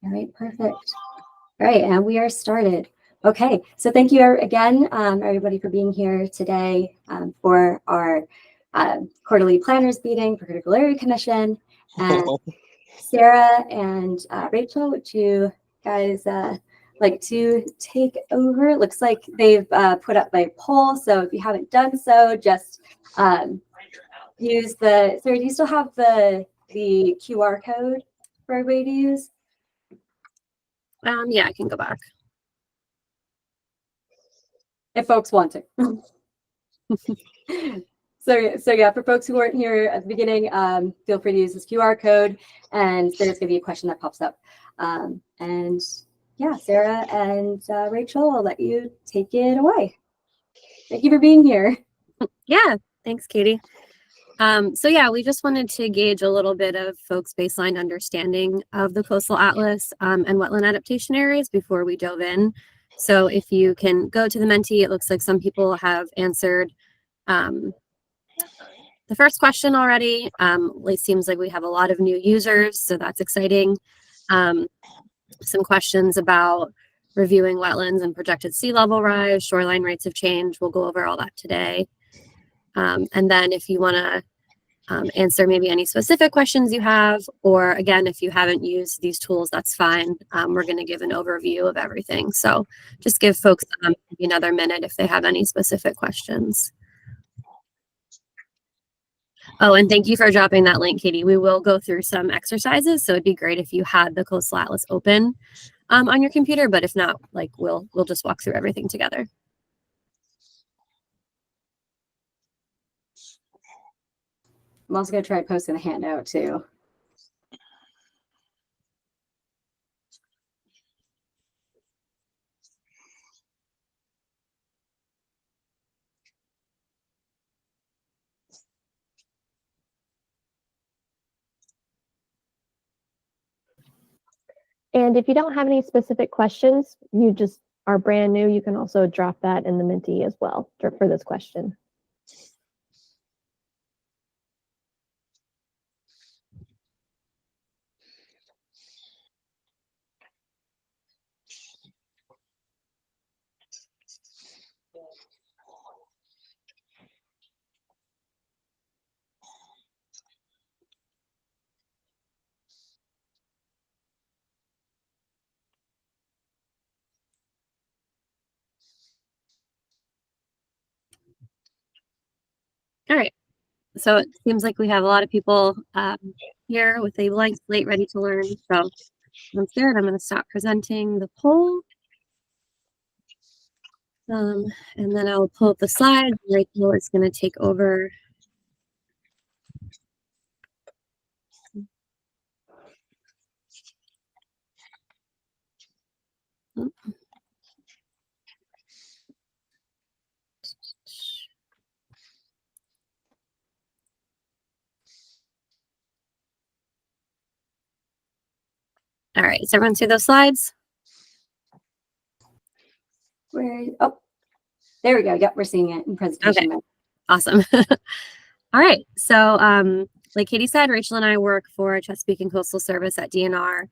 All right, perfect. All right, and we are started. Okay, so thank you again, everybody, for being here today for our quarterly planners meeting for Critical Area Commission. And Sarah and Rachel, would you guys like to take over? It looks like they've put up my poll, so if you haven't done so, just use the. Sarah, do you still have the QR code for everybody to use? Yeah, I can go back. If folks want to. So yeah, for folks who weren't here at the beginning, feel free to use this QR code, and there's going to be a question that pops up. And yeah, Sarah and Rachel, I'll let you take it away. Thank you for being here. Yeah, thanks, Katie. So yeah, we just wanted to gauge a little bit of folks' baseline understanding of the Coastal Atlas and wetland adaptation areas before we dove in. So if you can go to the Menti, it looks like some people have answered the first question already. It seems like we have a lot of new users, so that's exciting. Some questions about reviewing wetlands and projected sea level rise, shoreline rates of change. We'll go over all that today. And then if you want to answer maybe any specific questions you have, or again, if you haven't used these tools, that's fine. We're going to give an overview of everything. So just give folks maybe another minute if they have any specific questions. Oh, and thank you for dropping that link, Katie. We will go through some exercises, so it'd be great if you had the Coastal Atlas open on your computer, but if not, like we'll just walk through everything together. I'm also going to try posting a handout too. And if you don't have any specific questions, you just are brand new, you can also drop that in the Menti as well for this question. All right. So it seems like we have a lot of people here with a blank slate ready to learn. So once there, I'm going to stop presenting the poll. And then I'll pull up the slides. Rachel is going to take over. All right, so everyone see those slides? Oh, there we go. Yep, we're seeing it in presentation. Okay, awesome. All right, so like Katie said, Rachel and I work for Chesapeake and Coastal Service at DNR,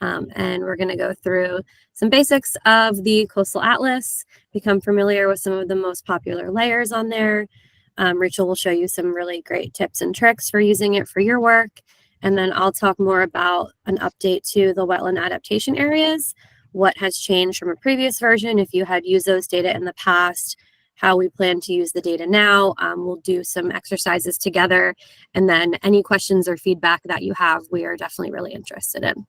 and we're going to go through some basics of the Coastal Atlas, become familiar with some of the most popular layers on there. Rachel will show you some really great tips and tricks for using it for your work. And then I'll talk more about an update to the wetland adaptation areas, what has changed from a previous version, if you had used those data in the past, how we plan to use the data now. We'll do some exercises together, and then any questions or feedback that you have, we are definitely really interested in.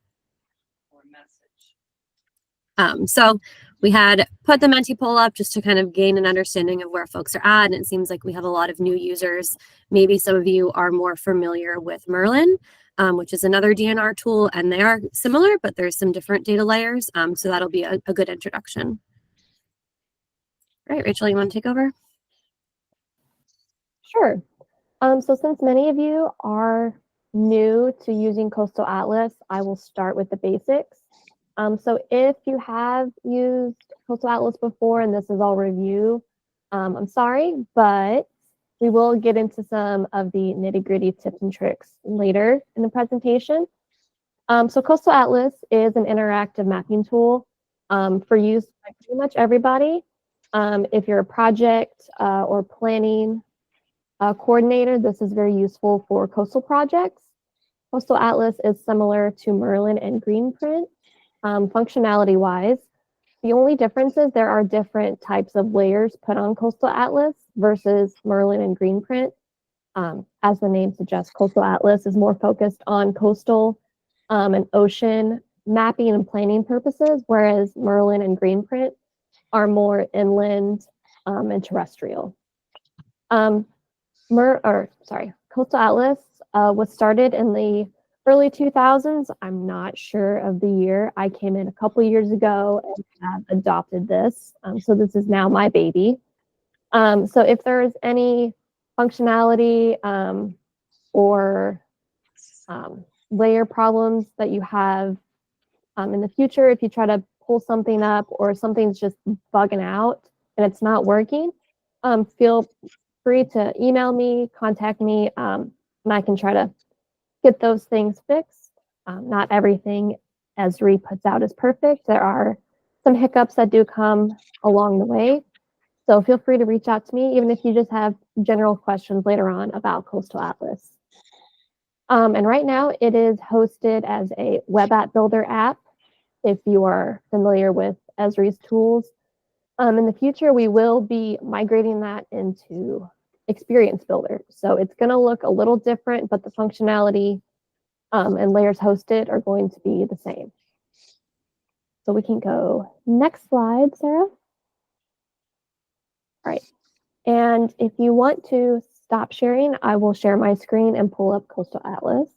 So we had put the Menti poll up just to kind of gain an understanding of where folks are at, and it seems like we have a lot of new users. Maybe some of you are more familiar with Merlin, which is another DNR tool, and they are similar, but there's some different data layers, so that'll be a good introduction. All right, Rachel, you want to take over? Sure. So since many of you are new to using Coastal Atlas, I will start with the basics. So if you have used Coastal Atlas before and this is all review, I'm sorry, but we will get into some of the nitty-gritty tips and tricks later in the presentation. So Coastal Atlas is an interactive mapping tool for use by pretty much everybody. If you're a project or planning coordinator, this is very useful for coastal projects. Coastal Atlas is similar to Merlin and Greenprint functionality-wise. The only difference is there are different types of layers put on Coastal Atlas versus Merlin and Greenprint. As the name suggests, Coastal Atlas is more focused on coastal and ocean mapping and planning purposes, whereas Merlin and Greenprint are more inland and terrestrial. Coastal Atlas was started in the early 2000s. I'm not sure of the year. I came in a couple years ago and have adopted this. So this is now my baby. So if there's any functionality or layer problems that you have in the future, if you try to pull something up or something's just bugging out and it's not working, feel free to email me, contact me, and I can try to get those things fixed. Not everything Esri puts out is perfect. There are some hiccups that do come along the way. So feel free to reach out to me, even if you just have general questions later on about Coastal Atlas. And right now it is hosted as a web app builder app. If you are familiar with Esri's tools, in the future, we will be migrating that into Experience Builder. So it's going to look a little different, but the functionality and layers hosted are going to be the same. So we can go next slide, Sarah. All right. And if you want to stop sharing, I will share my screen and pull up Coastal Atlas.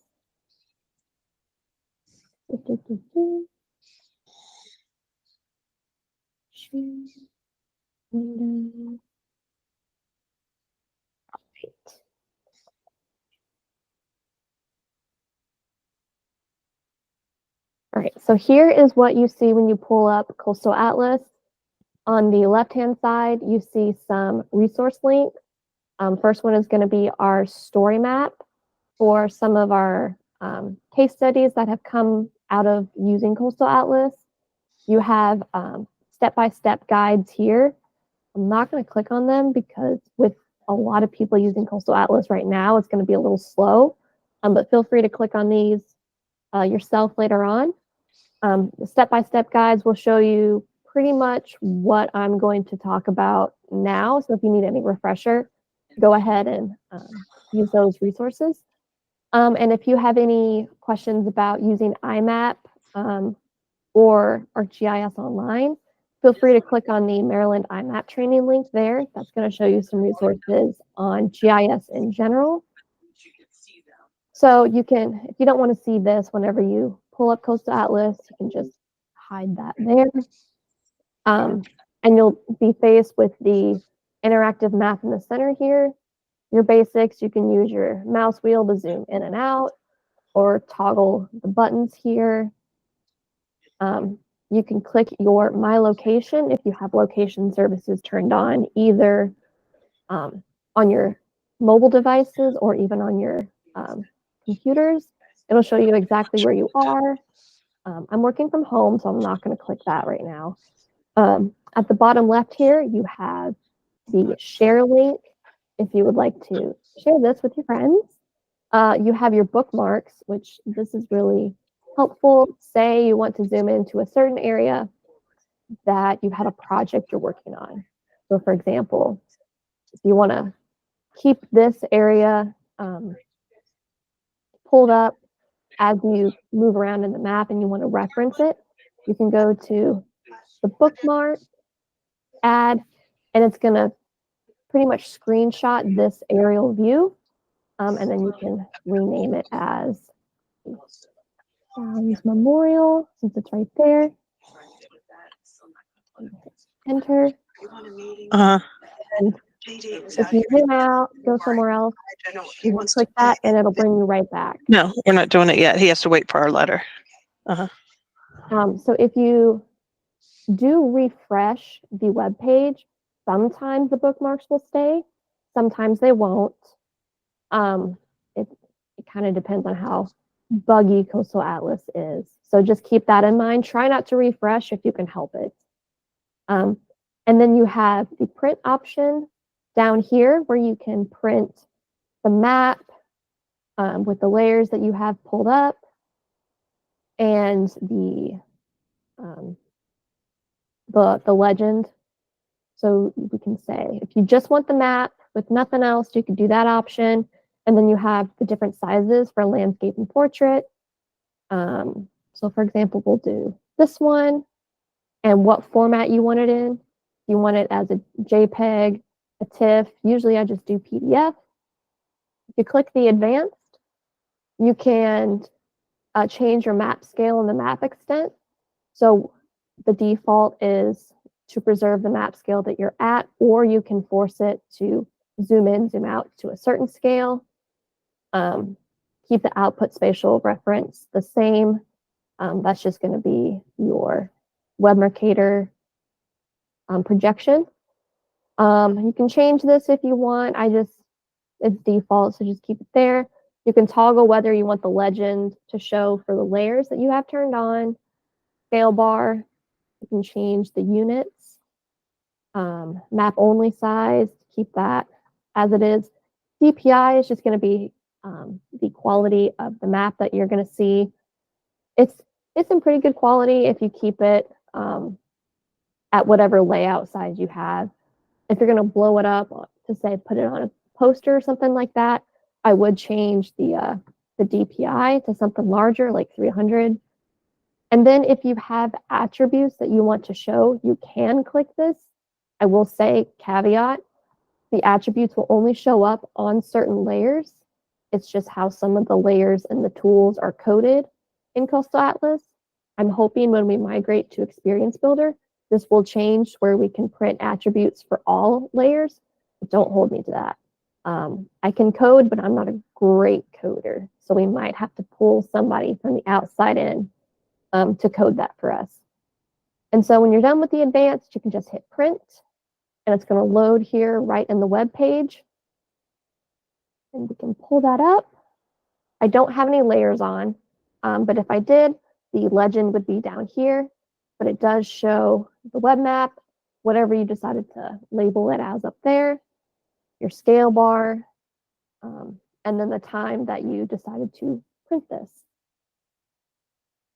Window. Right. All right, so here is what you see when you pull up Coastal Atlas. On the left-hand side, you see some resource links. First one is going to be our story map for some of our case studies that have come out of using Coastal Atlas. You have step-by-step guides here. I'm not going to click on them because with a lot of people using Coastal Atlas right now, it's going to be a little slow, but feel free to click on these yourself later on. The step-by-step guides will show you pretty much what I'm going to talk about now. So if you need any refresher, go ahead and use those resources. And if you have any questions about using IMAP or ArcGIS Online, feel free to click on the Maryland IMAP training link there. That's going to show you some resources on GIS in general. So you can, if you don't want to see this whenever you pull up Coastal Atlas, you can just hide that there. And you'll be faced with the interactive map in the center here. Your basics, you can use your mouse wheel to zoom in and out or toggle the buttons here. You can click your My Location if you have location services turned on, either on your mobile devices or even on your computers. It'll show you exactly where you are. I'm working from home, so I'm not going to click that right now. At the bottom left here, you have the share link if you would like to share this with your friends. You have your bookmarks, which this is really helpful. Say you want to zoom into a certain area that you had a project you're working on. So for example, if you want to keep this area pulled up as you move around in the map and you want to reference it, you can go to the bookmark, add, and it's going to pretty much screenshot this aerial view. And then you can rename it as Valley's Memorial, since it's right there. Enter. And if you zoom out, go somewhere else, you can click that and it'll bring you right back. No, we're not doing it yet. He has to wait for our letter. So if you do refresh the web page, sometimes the bookmarks will stay, sometimes they won't. It kind of depends on how buggy Coastal Atlas is. So just keep that in mind. Try not to refresh if you can help it. And then you have the print option down here where you can print the map with the layers that you have pulled up and the legend. So we can say if you just want the map with nothing else, you can do that option. And then you have the different sizes for landscape and portrait. So for example, we'll do this one and what format you want it in. You want it as a JPEG, a TIFF. Usually I just do PDF. If you click the advanced, you can change your map scale and the map extent. So the default is to preserve the map scale that you're at, or you can force it to zoom in, zoom out to a certain scale. Keep the output spatial reference the same. That's just going to be your WebMercator projection. You can change this if you want. It's default, so just keep it there. You can toggle whether you want the legend to show for the layers that you have turned on. Scale bar, you can change the units. Map only size, keep that as it is. DPI is just going to be the quality of the map that you're going to see. It's in pretty good quality if you keep it at whatever layout size you have. If you're going to blow it up to say put it on a poster or something like that, I would change the DPI to something larger, like 300. And then if you have attributes that you want to show, you can click this. I will say, caveat, the attributes will only show up on certain layers. It's just how some of the layers and the tools are coded in Coastal Atlas. I'm hoping when we migrate to Experience Builder, this will change where we can print attributes for all layers, but don't hold me to that. I can code, but I'm not a great coder, so we might have to pull somebody from the outside in to code that for us. And so when you're done with the advanced, you can just hit print, and it's going to load here right in the web page. And we can pull that up. I don't have any layers on, but if I did, the legend would be down here, but it does show the web map, whatever you decided to label it as up there, your scale bar, and then the time that you decided to print this.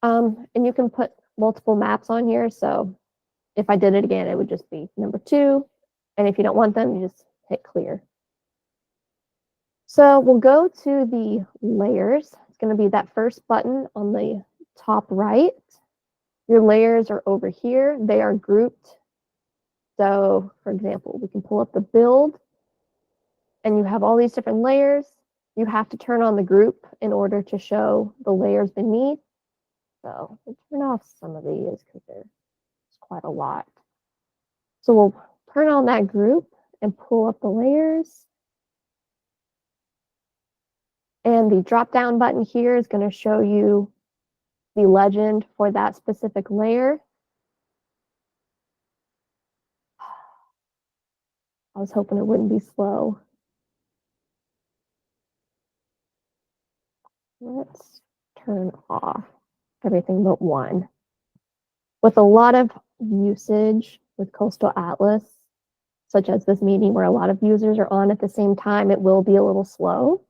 And you can put multiple maps on here. So if I did it again, it would just be number 2. And if you don't want them, you just hit clear. So we'll go to the layers. It's going to be that first button on the top right. Your layers are over here. They are grouped. So for example, we can pull up the build and you have all these different layers. You have to turn on the group in order to show the layers beneath. So we'll turn off some of these because there's quite a lot. So we'll turn on that group and pull up the layers. And the drop-down button here is going to show you the legend for that specific layer. I was hoping it wouldn't be slow. Let's turn off everything but one. With a lot of usage with Coastal Atlas, such as this meeting where a lot of users are on at the same time, it will be a little slow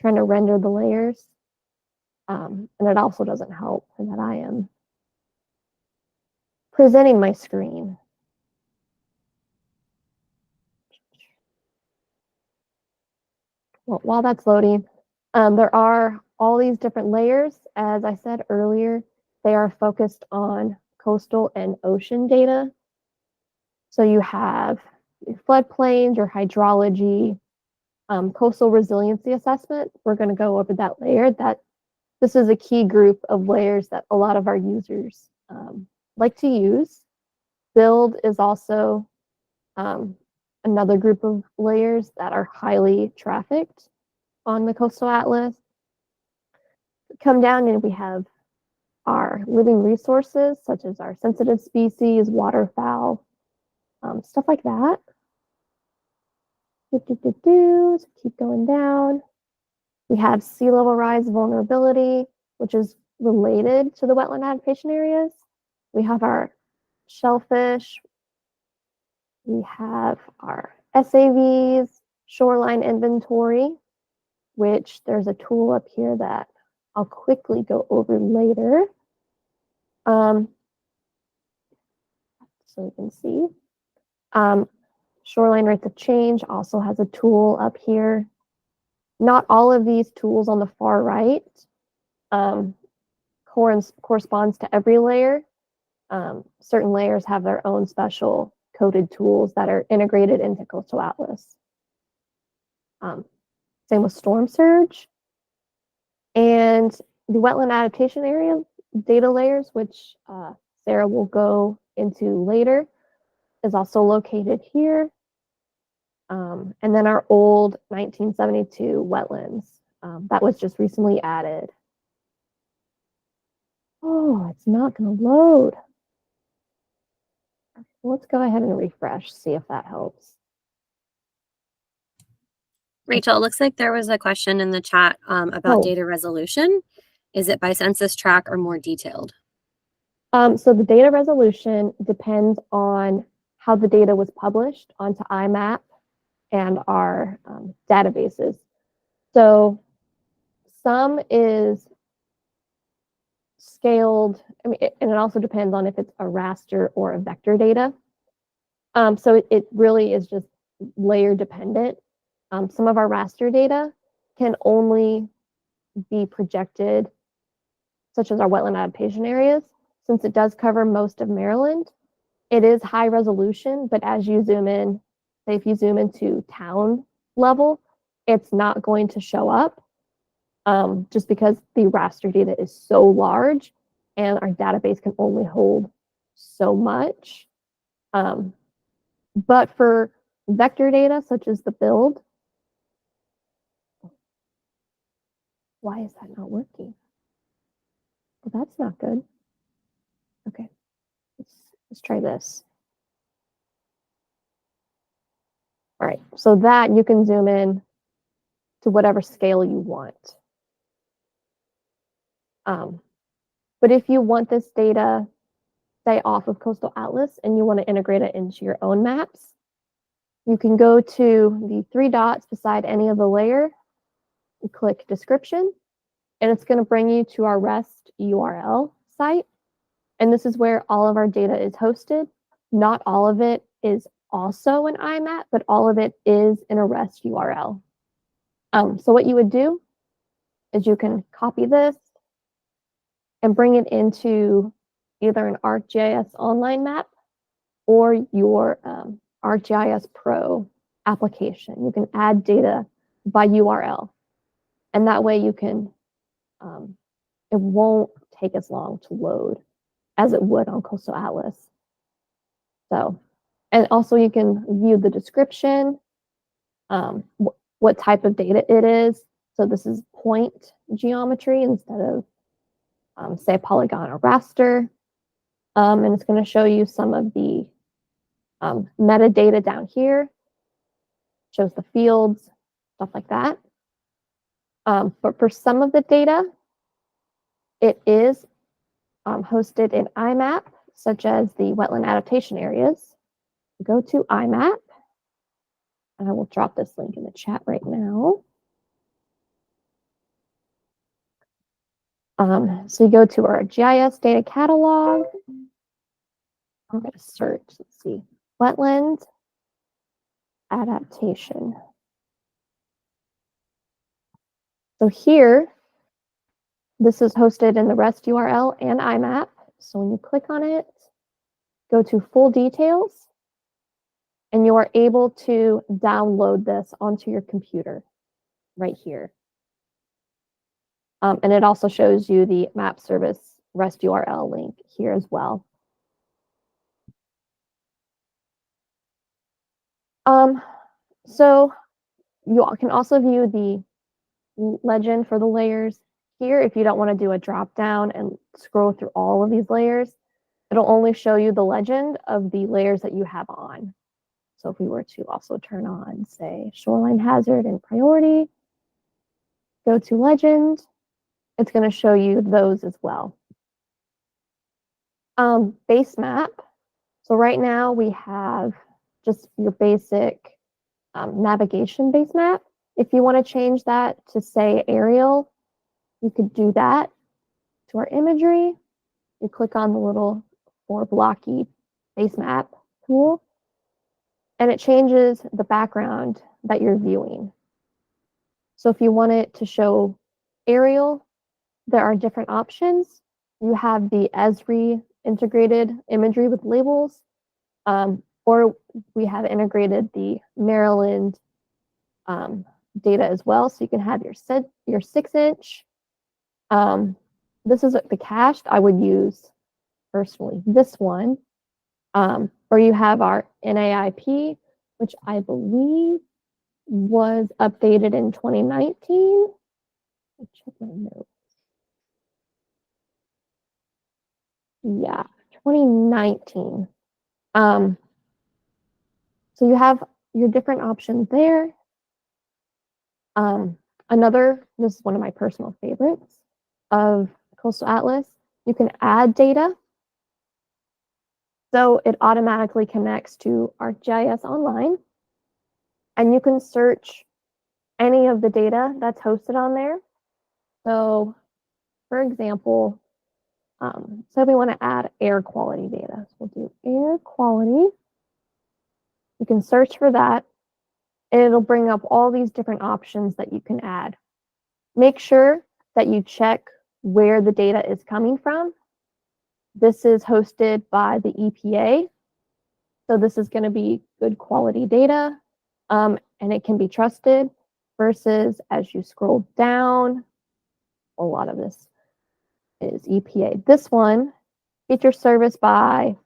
trying to render the layers. And it also doesn't help that I am presenting my screen. Well, while that's loading, there are all these different layers. As I said earlier, they are focused on coastal and ocean data. So you have your floodplains, your hydrology, coastal resiliency assessment. We're going to go over that layer. This is a key group of layers that a lot of our users like to use. Build is also another group of layers that are highly trafficked on the Coastal Atlas. Come down and we have our living resources, such as our sensitive species, waterfowl, stuff like that. So keep going down. We have sea level rise vulnerability, which is related to the wetland adaptation areas. We have our shellfish. We have our SAVs, shoreline inventory, which there's a tool up here that I'll quickly go over later. So you can see. Shoreline rates of change also has a tool up here. Not all of these tools on the far right corresponds to every layer. Certain layers have their own special coded tools that are integrated into Coastal Atlas. Same with storm surge. And the wetland adaptation area data layers, which Sarah will go into later, is also located here. And then our old 1972 wetlands that was just recently added. Oh, it's not going to load. Let's go ahead and refresh, see if that helps. Rachel, it looks like there was a question in the chat about data resolution. Is it by census tract or more detailed? So the data resolution depends on how the data was published onto IMAP and our databases. So some is scaled, and it also depends on if it's a raster or a vector data. So it really is just layer dependent. Some of our raster data can only be projected, such as our wetland adaptation areas. Since it does cover most of Maryland, it is high resolution, but as you zoom in, say if you zoom into town level, it's not going to show up just because the raster data is so large and our database can only hold so much. But for vector data, such as the build, why is that not working? Well, that's not good. Okay, let's try this. All right, so that you can zoom in to whatever scale you want. But if you want this data, say off of Coastal Atlas, and you want to integrate it into your own maps, you can go to the 3 dots beside any of the layer, and click description, and it's going to bring you to our REST URL site. And this is where all of our data is hosted. Not all of it is also in IMAP, but all of it is in a REST URL. So what you would do is you can copy this and bring it into either an ArcGIS online map or your ArcGIS Pro application. You can add data by URL. And that way you can, it won't take as long to load as it would on Coastal Atlas. So, and also you can view the description, what type of data it is. So this is point geometry instead of, say, a polygon or raster. And it's going to show you some of the metadata down here. Shows the fields, stuff like that. But for some of the data, it is hosted in IMAP, such as the wetland adaptation areas. Go to IMAP, and I will drop this link in the chat right now. So you go to our GIS data catalog. I'm going to search, let's see, wetland adaptation. So here, this is hosted in the REST URL and IMAP. So when you click on it, go to full details, and you are able to download this onto your computer right here. And it also shows you the map service REST URL link here as well. So you can also view the legend for the layers here. If you don't want to do a drop down and scroll through all of these layers, it'll only show you the legend of the layers that you have on. So if we were to also turn on, say, shoreline hazard and priority, go to Legend, it's going to show you those as well. Base map. So right now we have just your basic navigation base map. If you want to change that to say aerial, you could do that. To our imagery, you click on the little 4 blocky base map tool, and it changes the background that you're viewing. So if you want it to show aerial, there are different options. You have the Esri integrated imagery with labels, or we have integrated the Maryland data as well. So you can have your 6-inch. This is the cached. I would use personally this one. Or you have our NAIP, which I believe was updated in 2019. I'll check my notes. Yeah, 2019. So you have your different options there. This is one of my personal favorites of Coastal Atlas. You can add data. So it automatically connects to ArcGIS Online. And you can search any of the data that's hosted on there. So for example, so we want to add air quality data. So we'll do air quality. You can search for that, and it'll bring up all these different options that you can add. Make sure that you check where the data is coming from. This is hosted by the EPA. So this is going to be good quality data, and it can be trusted, versus as you scroll down, a lot of this is EPA. This one, feature service by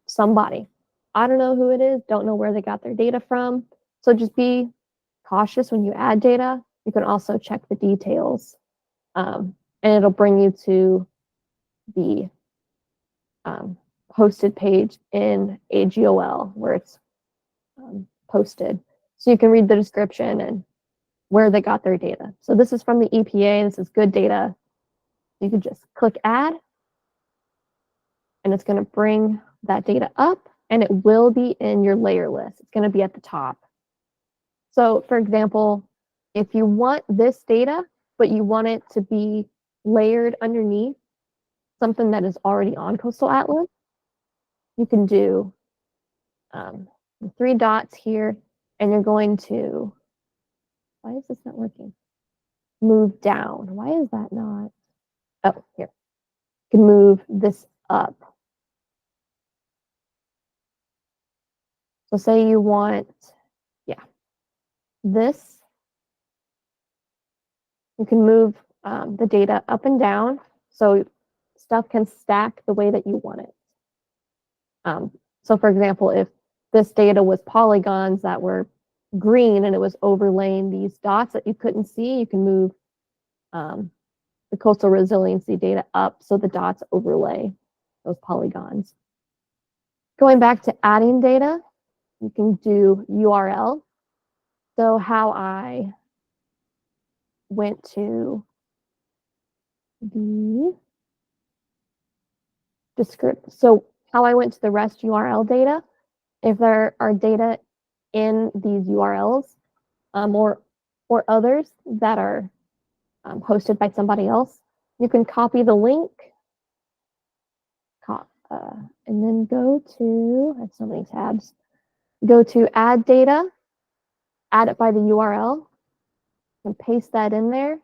somebody. I don't know who it is, don't know where they got their data from. So just be cautious when you add data. You can also check the details, and it'll bring you to the hosted page in AGOL where it's posted. So you can read the description and where they got their data. So this is from the EPA. This is good data. You can just click add, and it's going to bring that data up, and it will be in your layer list. It's going to be at the top. So for example, if you want this data, but you want it to be layered underneath something that is already on Coastal Atlas, you can do the 3 dots here, and you're going to, why is this not working? Move down. Why is that not? Oh, here. You can move this up. So say you want, this. You can move the data up and down so stuff can stack the way that you want it. So for example, if this data was polygons that were green and it was overlaying these dots that you couldn't see, you can move the coastal resiliency data up so the dots overlay those polygons. Going back to adding data, you can do URL. So how I went to the description. So how I went to the REST URL data, if there are data in these URLs or others that are hosted by somebody else, you can copy the link and then go to, I have so many tabs, go to add data, add it by the URL, and paste that in there,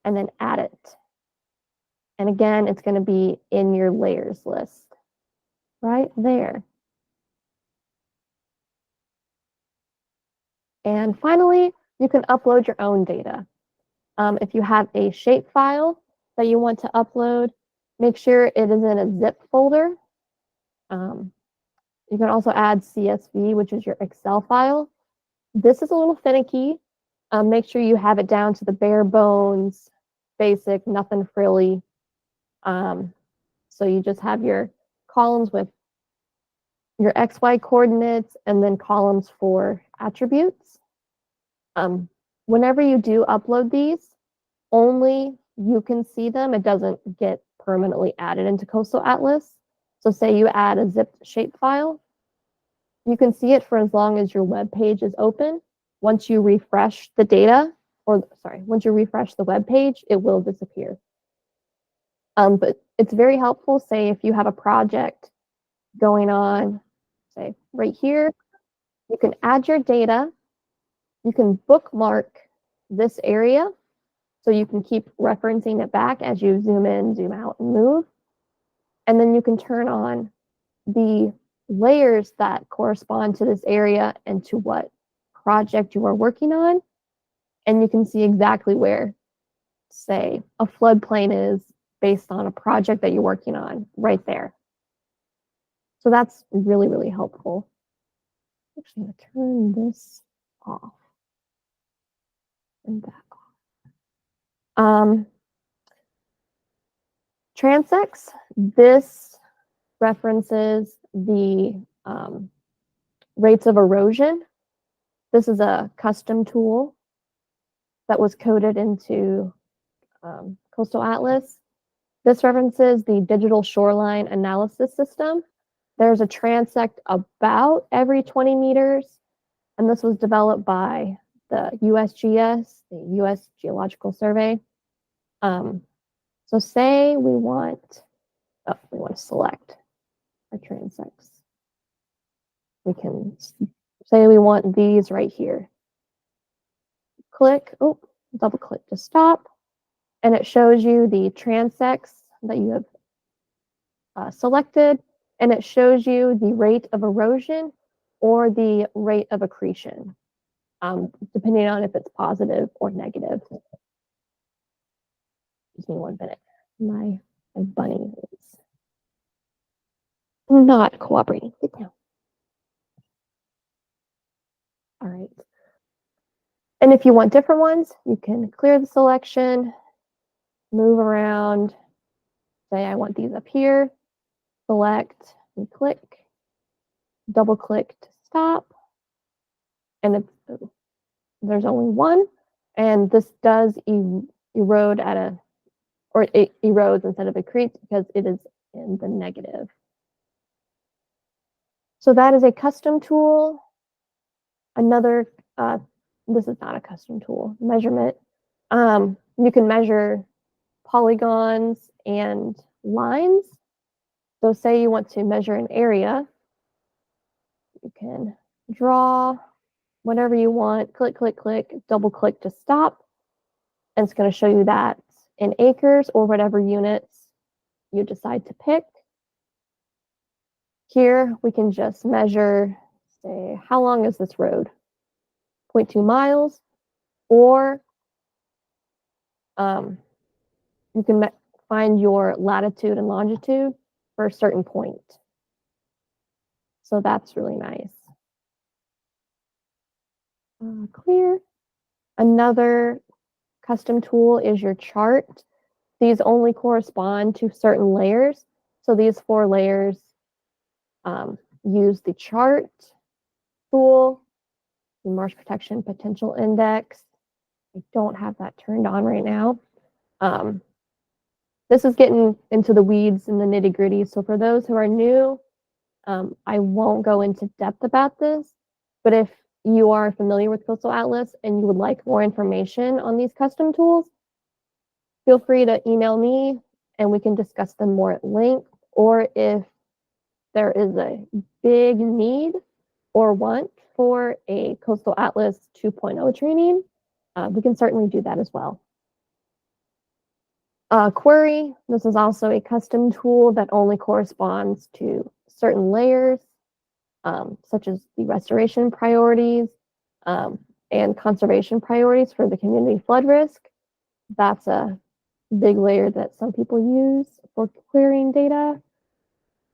and then add it. And again, it's going to be in your layers list right there. And finally, you can upload your own data. If you have a shape file that you want to upload, make sure it is in a zip folder. You can also add CSV, which is your Excel file. This is a little finicky. Make sure you have it down to the bare bones, basic, nothing frilly. So you just have your columns with your XY coordinates and then columns for attributes. whenever you do upload these, only you can see them. It doesn't get permanently added into Coastal Atlas. So say you add a zipped shapefile, you can see it for as long as your web page is open. Once you refresh the data, once you refresh the web page, it will disappear. But it's very helpful, say if you have a project going on, say right here, you can add your data, you can bookmark this area, so you can keep referencing it back as you zoom in, zoom out, and move. And then you can turn on the layers that correspond to this area and to what project you are working on. And you can see exactly where, say, a floodplain is based on a project that you're working on right there. So that's really, really helpful. I'm actually going to turn this off and back off. Transects, this references the rates of erosion. This is a custom tool that was coded into Coastal Atlas. This references the digital shoreline analysis system. There's a transect about every 20 meters, and this was developed by the USGS, the U.S. Geological Survey. So say we want to select our transects. We can say we want these right here. Click, double click to stop, and it shows you the transects that you have selected, and it shows you the rate of erosion or the rate of accretion, depending on if it's positive or negative. Give me 1 minute. My bunny is not cooperating. Sit down. All right. And if you want different ones, you can clear the selection, move around, say I want these up here, select and click, double click to stop, and there's only one, and this does erode it erodes instead of accretes because it is in the negative. So that is a custom tool. Another, this is not a custom tool, measurement. You can measure polygons and lines. So say you want to measure an area, you can draw whatever you want, click, click, click, double click to stop, and it's going to show you that in acres or whatever units you decide to pick. Here we can just measure, say, how long is this road? 0.2 miles, or you can find your latitude and longitude for a certain point. So that's really nice. Clear. Another custom tool is your chart. These only correspond to certain layers. So these 4 layers use the chart tool, the Marsh Protection Potential Index. I don't have that turned on right now. This is getting into the weeds and the nitty gritty. So for those who are new, I won't go into depth about this, but if you are familiar with Coastal Atlas and you would like more information on these custom tools, feel free to email me and we can discuss them more at length. Or if there is a big need or want for a Coastal Atlas 2.0 training, we can certainly do that as well. Query, this is also a custom tool that only corresponds to certain layers, such as the restoration priorities and conservation priorities for the community flood risk. That's a big layer that some people use for querying data.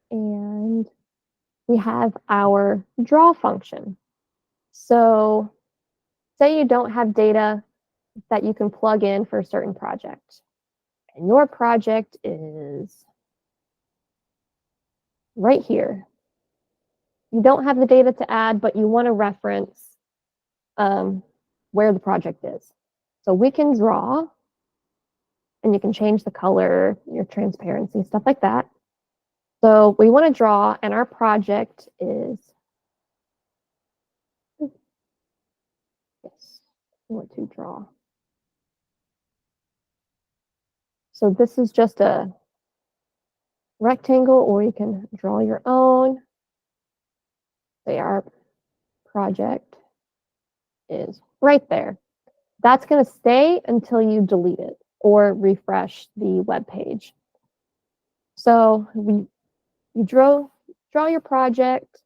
And we have our draw function. So say you don't have data that you can plug in for a certain project, and your project is right here. You don't have the data to add, but you want to reference where the project is. So we can draw, and you can change the color, your transparency, stuff like that. So we want to draw, and our project is, yes, we want to draw. So this is just a rectangle, or you can draw your own. Say our project is right there. That's going to stay until you delete it or refresh the web page. So you draw your project.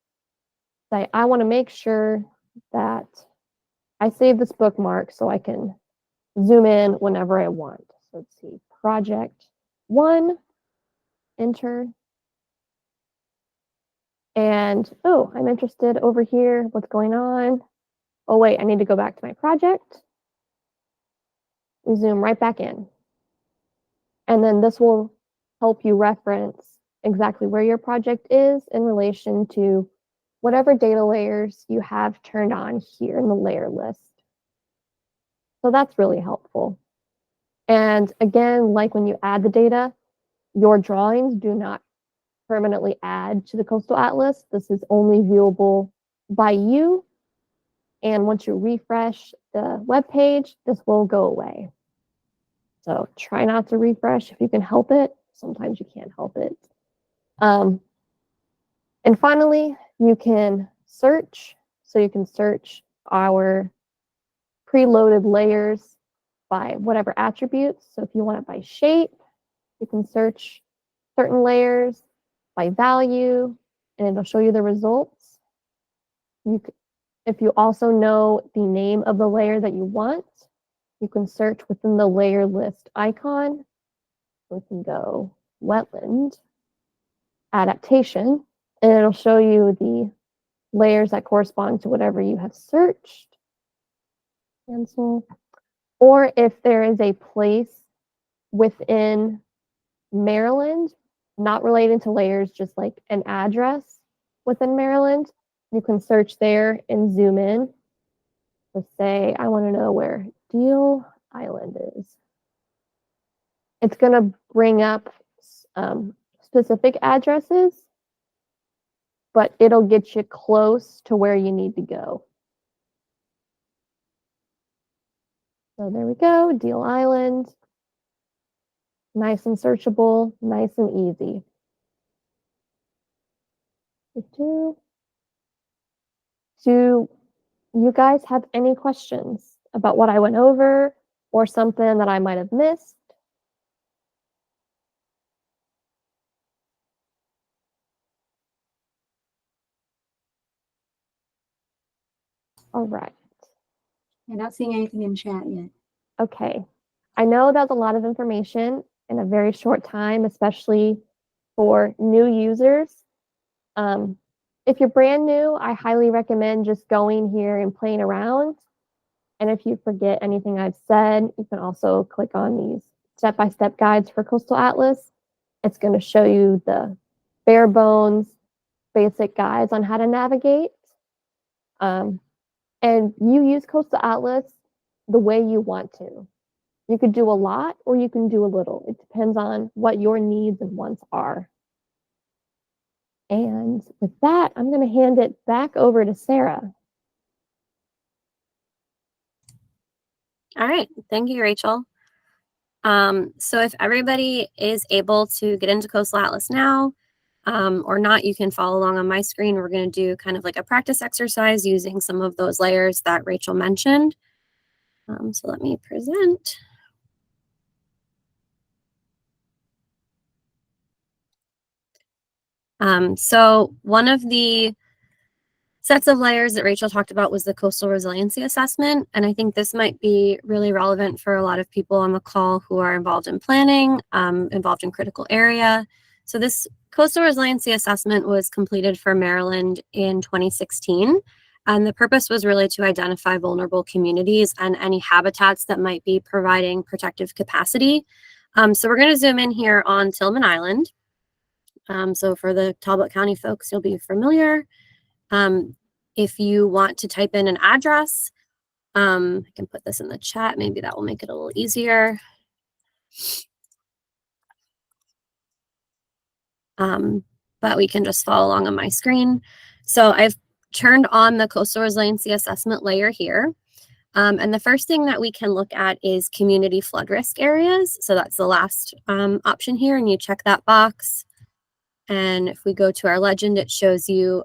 Say, I want to make sure that I save this bookmark so I can zoom in whenever I want. So let's see, project 1, enter. And, oh, I'm interested over here. What's going on? Oh, wait, I need to go back to my project. We zoom right back in. And then this will help you reference exactly where your project is in relation to whatever data layers you have turned on here in the layer list. So that's really helpful. And again, like when you add the data, your drawings do not permanently add to the Coastal Atlas. This is only viewable by you. And once you refresh the web page, this will go away. So try not to refresh if you can help it. Sometimes you can't help it. And finally, you can search. So you can search our preloaded layers by whatever attributes. So if you want it by shape, you can search certain layers by value, and it'll show you the results. If you also know the name of the layer that you want, you can search within the layer list icon. We can go wetland, adaptation, and it'll show you the layers that correspond to whatever you have searched. Cancel. Or if there is a place within Maryland, not related to layers, just like an address within Maryland, you can search there and zoom in. So say, I want to know where Deal Island is. It's going to bring up specific addresses, but it'll get you close to where you need to go. So there we go, Deal Island. Nice and searchable, nice and easy. Do you guys have any questions about what I went over or something that I might have missed? All right. I'm not seeing anything in chat yet. Okay. I know that's a lot of information in a very short time, especially for new users. If you're brand new, I highly recommend just going here and playing around. And if you forget anything I've said, you can also click on these step-by-step guides for Coastal Atlas. It's going to show you the bare bones, basic guides on how to navigate. And you use Coastal Atlas the way you want to. You could do a lot or you can do a little. It depends on what your needs and wants are. And with that, I'm going to hand it back over to Sarah. All right, thank you, Rachel. So if everybody is able to get into Coastal Atlas now or not, you can follow along on my screen. We're going to do kind of like a practice exercise using some of those layers that Rachel mentioned. So let me present. So one of the sets of layers that Rachel talked about was the Coastal Resiliency Assessment. And I think this might be really relevant for a lot of people on the call who are involved in planning, involved in critical area. So this Coastal Resiliency Assessment was completed for Maryland in 2016. And the purpose was really to identify vulnerable communities and any habitats that might be providing protective capacity. So we're going to zoom in here on Tillman Island. So for the Talbot County folks, you'll be familiar. If you want to type in an address, I can put this in the chat. Maybe that will make it a little easier. But we can just follow along on my screen. So I've turned on the coastal resiliency assessment layer here. And the first thing that we can look at is community flood risk areas. So that's the last option here, and you check that box. And if we go to our legend, it shows you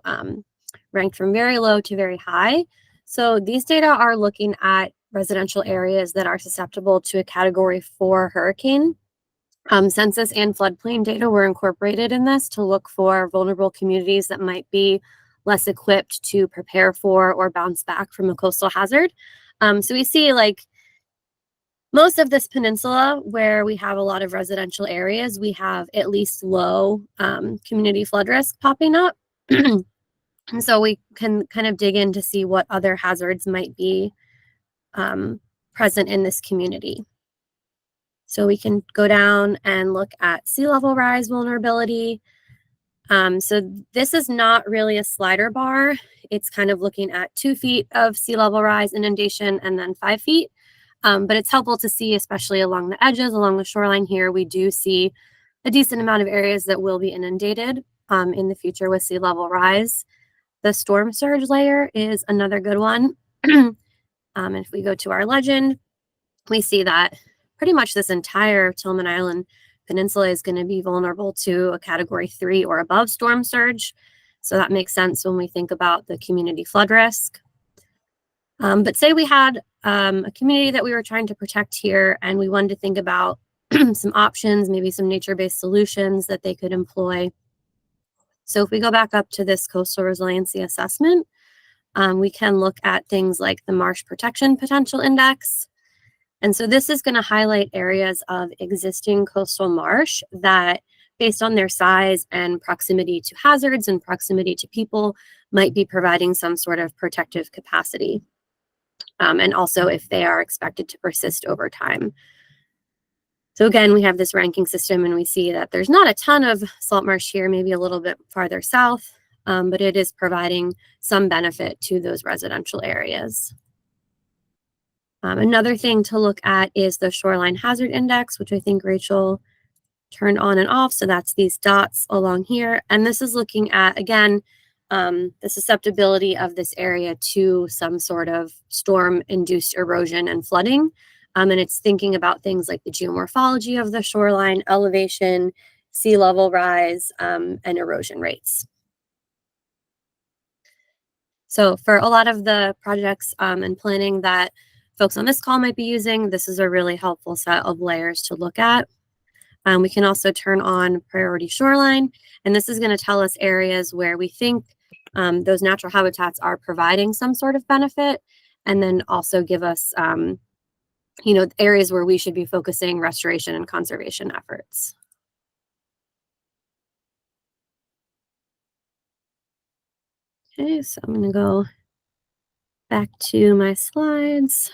ranked from very low to very high. So these data are looking at residential areas that are susceptible to a Category 4 hurricane. Census and floodplain data were incorporated in this to look for vulnerable communities that might be less equipped to prepare for or bounce back from a coastal hazard. So we see like most of this peninsula where we have a lot of residential areas, we have at least low community flood risk popping up. And so we can kind of dig in to see what other hazards might be present in this community. So we can go down and look at sea level rise vulnerability. So this is not really a slider bar. It's kind of looking at 2 feet of sea level rise inundation and then 5 feet. But it's helpful to see, especially along the edges, along the shoreline here, we do see a decent amount of areas that will be inundated in the future with sea level rise. The storm surge layer is another good one. If we go to our legend, we see that pretty much this entire Tillman Island Peninsula is going to be vulnerable to a Category 3 or above storm surge. So that makes sense when we think about the community flood risk. But say we had a community that we were trying to protect here, and we wanted to think about some options, maybe some nature-based solutions that they could employ. So if we go back up to this coastal resiliency assessment, we can look at things like the Marsh Protection Potential Index. And so this is going to highlight areas of existing coastal marsh that, based on their size and proximity to hazards and proximity to people, might be providing some sort of protective capacity. And also if they are expected to persist over time. So again, we have this ranking system, and we see that there's not a ton of salt marsh here, maybe a little bit farther south, but it is providing some benefit to those residential areas. Another thing to look at is the Shoreline Hazard Index, which I think Rachel turned on and off. So that's these dots along here. And this is looking at, again, the susceptibility of this area to some sort of storm-induced erosion and flooding. And it's thinking about things like the geomorphology of the shoreline, elevation, sea level rise, and erosion rates. So for a lot of the projects and planning that folks on this call might be using, this is a really helpful set of layers to look at. We can also turn on priority shoreline, and this is going to tell us areas where we think those natural habitats are providing some sort of benefit, and then also give us areas where we should be focusing restoration and conservation efforts. Okay, so I'm going to go back to my slides.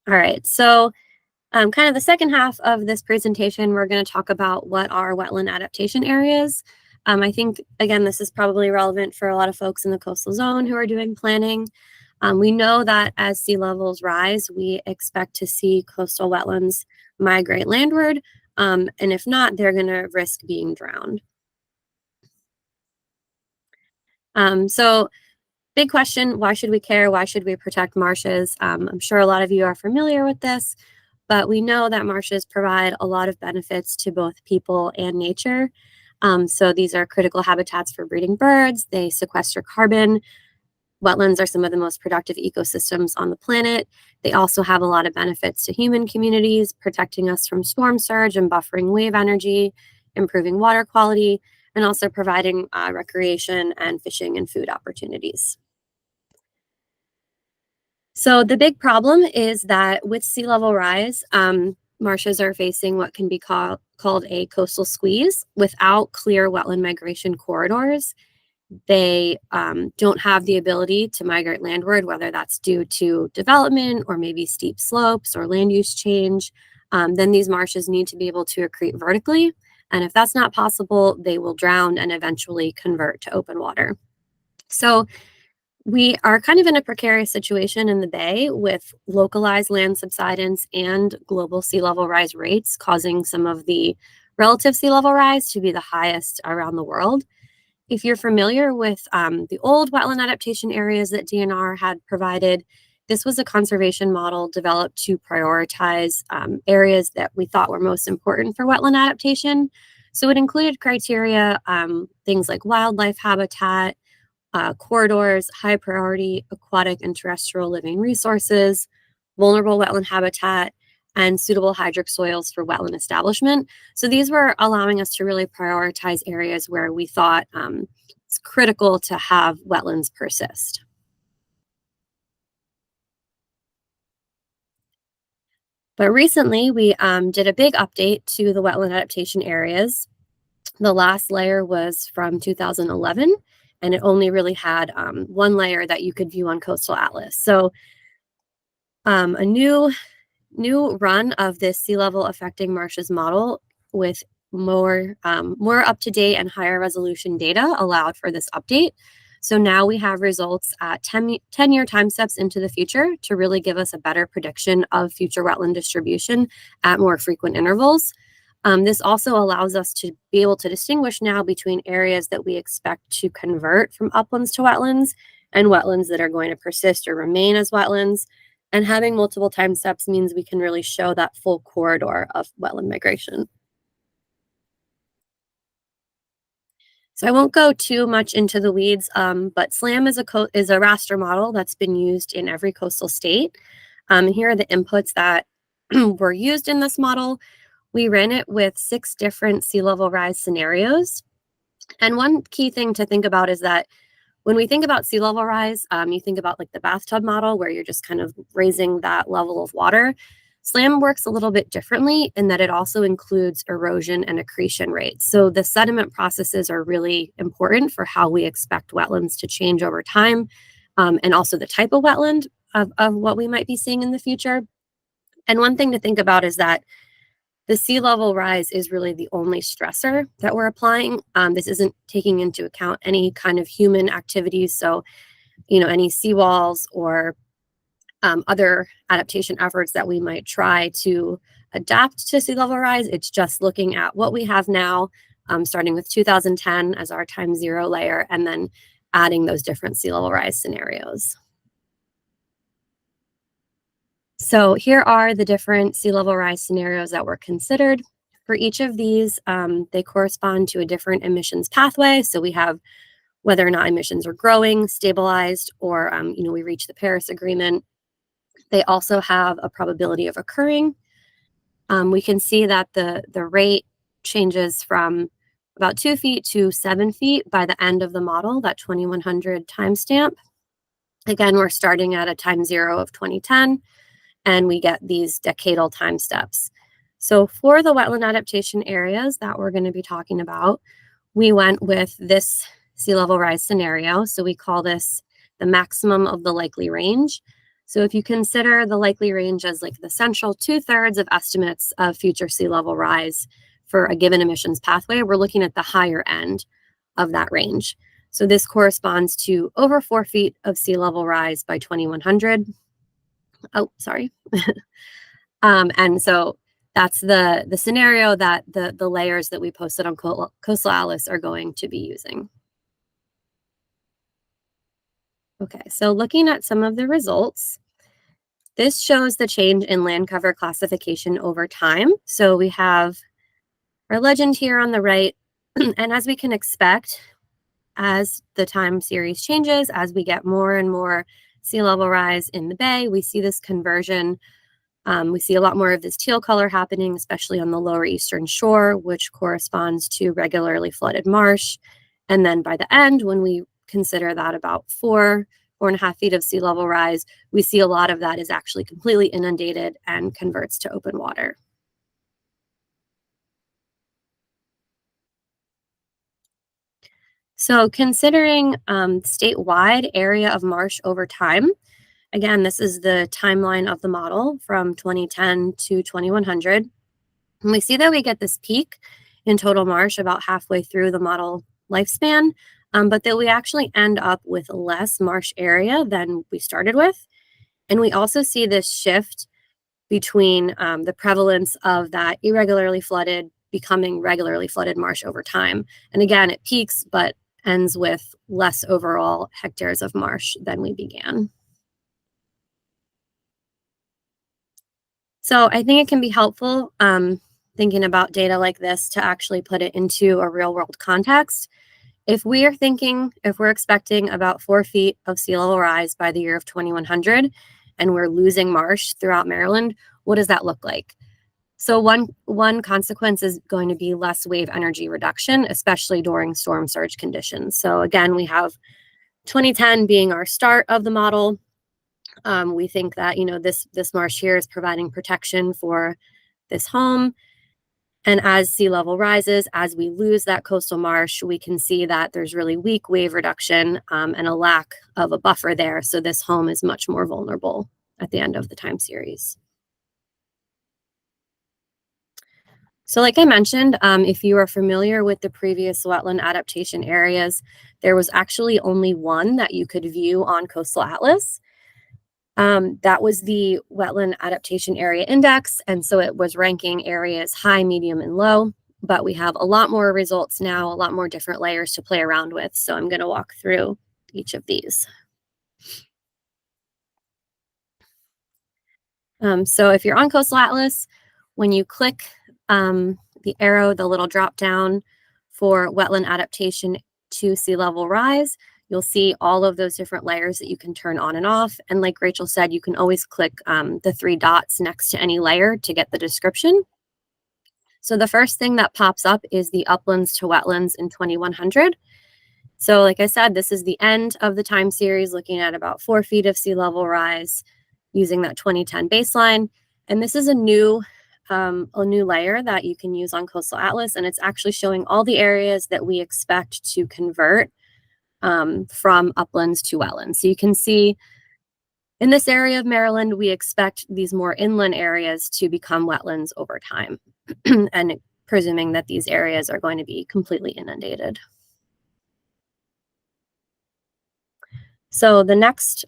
All right, so kind of the second half of this presentation, we're going to talk about what are wetland adaptation areas. I think, again, this is probably relevant for a lot of folks in the coastal zone who are doing planning. We know that as sea levels rise, we expect to see coastal wetlands migrate landward, and if not, they're going to risk being drowned. So big question, why should we care? Why should we protect marshes? I'm sure a lot of you are familiar with this, but we know that marshes provide a lot of benefits to both people and nature. So these are critical habitats for breeding birds. They sequester carbon. Wetlands are some of the most productive ecosystems on the planet. They also have a lot of benefits to human communities, protecting us from storm surge and buffering wave energy, improving water quality, and also providing recreation and fishing and food opportunities. So the big problem is that with sea level rise, marshes are facing what can be called a coastal squeeze without clear wetland migration corridors. they don't have the ability to migrate landward, whether that's due to development or maybe steep slopes or land use change, then these marshes need to be able to accrete vertically. And if that's not possible, they will drown and eventually convert to open water. So we are kind of in a precarious situation in the bay with localized land subsidence and global sea level rise rates causing some of the relative sea level rise to be the highest around the world. If you're familiar with the old wetland adaptation areas that DNR had provided, this was a conservation model developed to prioritize areas that we thought were most important for wetland adaptation. So it included criteria, things like wildlife habitat, corridors, high priority aquatic and terrestrial living resources, vulnerable wetland habitat, and suitable hydric soils for wetland establishment. So these were allowing us to really prioritize areas where we thought it's critical to have wetlands persist. But recently we did a big update to the wetland adaptation areas. The last layer was from 2011, and it only really had one layer that you could view on Coastal Atlas. So a new run of this sea level affecting marshes model with more up-to-date and higher resolution data allowed for this update. So now we have results at 10-year time steps into the future to really give us a better prediction of future wetland distribution at more frequent intervals. This also allows us to be able to distinguish now between areas that we expect to convert from uplands to wetlands and wetlands that are going to persist or remain as wetlands. And having multiple time steps means we can really show that full corridor of wetland migration. So I won't go too much into the weeds, but SLAM is a raster model that's been used in every coastal state. Here are the inputs that were used in this model. We ran it with 6 different sea level rise scenarios. And one key thing to think about is that when we think about sea level rise, you think about like the bathtub model where you're just kind of raising that level of water. SLAM works a little bit differently in that it also includes erosion and accretion rates. So the sediment processes are really important for how we expect wetlands to change over time, and also the type of wetland of what we might be seeing in the future. And one thing to think about is that the sea level rise is really the only stressor that we're applying. This isn't taking into account any kind of human activities. So, any seawalls or other adaptation efforts that we might try to adapt to sea level rise. It's just looking at what we have now, starting with 2010 as our time zero layer, and then adding those different sea level rise scenarios. So here are the different sea level rise scenarios that were considered. For each of these, they correspond to a different emissions pathway. So we have whether or not emissions are growing, stabilized, or we reach the Paris Agreement. They also have a probability of occurring. We can see that the rate changes from about 2 feet to 7 feet by the end of the model, that 2100 timestamp. Again, we're starting at a time zero of 2010, and we get these decadal time steps. So for the wetland adaptation areas that we're going to be talking about, we went with this sea level rise scenario. So we call this the maximum of the likely range. So if you consider the likely range as like the central 2/3 of estimates of future sea level rise for a given emissions pathway, we're looking at the higher end of that range. So this corresponds to over 4 feet of sea level rise by 2100. Oh, sorry. And so that's the scenario that the layers that we posted on Coastal Atlas are going to be using. Okay, so looking at some of the results, this shows the change in land cover classification over time. So we have our legend here on the right, and as we can expect, as the time series changes, as we get more and more sea level rise in the bay, we see this conversion. We see a lot more of this teal color happening, especially on the lower eastern shore, which corresponds to regularly flooded marsh. And then by the end, when we consider that about 4.5 feet of sea level rise, we see a lot of that is actually completely inundated and converts to open water. So considering statewide area of marsh over time, again, this is the timeline of the model from 2010 to 2100. And we see that we get this peak in total marsh about halfway through the model lifespan, but that we actually end up with less marsh area than we started with. And we also see this shift between the prevalence of that irregularly flooded becoming regularly flooded marsh over time. And again, it peaks, but ends with less overall hectares of marsh than we began. So I think it can be helpful thinking about data like this to actually put it into a real world context. If we're expecting about 4 feet of sea level rise by the year of 2100, and we're losing marsh throughout Maryland, what does that look like? So one consequence is going to be less wave energy reduction, especially during storm surge conditions. So again, we have 2010 being our start of the model. We think that, this marsh here is providing protection for this home. And as sea level rises, as we lose that coastal marsh, we can see that there's really weak wave reduction and a lack of a buffer there. So this home is much more vulnerable at the end of the time series. So like I mentioned, if you are familiar with the previous wetland adaptation areas, there was actually only one that you could view on Coastal Atlas. That was the Wetland Adaptation Area Index, and so it was ranking areas high, medium, and low, but we have a lot more results now, a lot more different layers to play around with, so I'm going to walk through each of these. So if you're on Coastal Atlas, when you click the arrow, the little drop down for wetland adaptation to sea level rise, you'll see all of those different layers that you can turn on and off. And like Rachel said, you can always click the 3 dots next to any layer to get the description. So the first thing that pops up is the uplands to wetlands in 2100. So like I said, this is the end of the time series, looking at about 4 feet of sea level rise using that 2010 baseline. And this is a new layer that you can use on Coastal Atlas, and it's actually showing all the areas that we expect to convert from uplands to wetlands. So you can see in this area of Maryland, we expect these more inland areas to become wetlands over time, and presuming that these areas are going to be completely inundated. So the next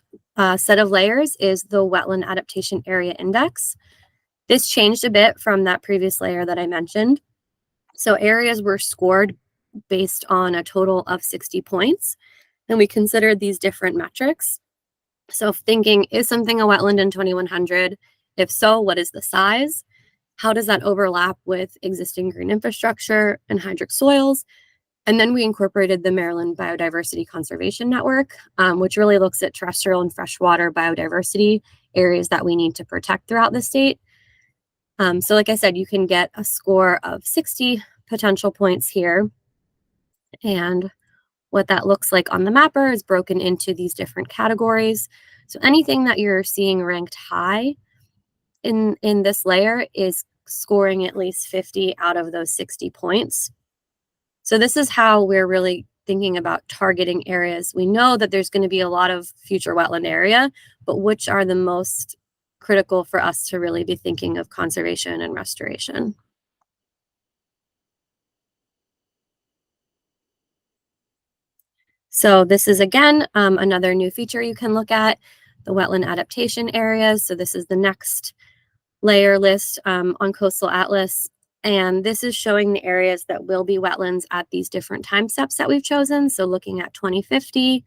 set of layers is the Wetland Adaptation Area Index. This changed a bit from that previous layer that I mentioned. So areas were scored based on a total of 60 points, and we considered these different metrics. So thinking, is something a wetland in 2100? If so, what is the size? How does that overlap with existing green infrastructure and hydric soils? And then we incorporated the Maryland Biodiversity Conservation Network, which really looks at terrestrial and freshwater biodiversity areas that we need to protect throughout the state. So like I said, you can get a score of 60 potential points here. And what that looks like on the mapper is broken into these different categories. So anything that you're seeing ranked high in this layer is scoring at least 50 out of those 60 points. So this is how we're really thinking about targeting areas. We know that there's going to be a lot of future wetland area, but which are the most critical for us to really be thinking of conservation and restoration. So this is, again, another new feature you can look at, the wetland adaptation areas. So this is the next layer list on Coastal Atlas. And this is showing the areas that will be wetlands at these different time steps that we've chosen. So looking at 2050,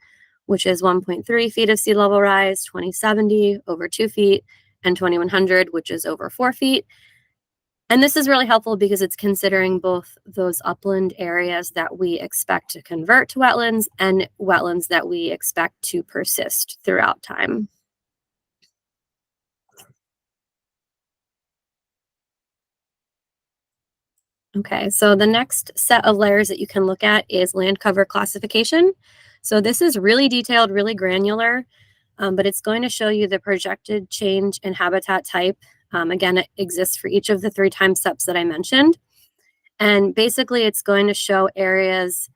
which is 1.3 feet of sea level rise, 2070, over 2 feet, and 2100, which is over 4 feet. And this is really helpful because it's considering both those upland areas that we expect to convert to wetlands and wetlands that we expect to persist throughout time. Okay, so the next set of layers that you can look at is land cover classification. So this is really detailed, really granular, but it's going to show you the projected change in habitat type. Again, it exists for each of the 3 time steps that I mentioned. And basically, it's going to show areas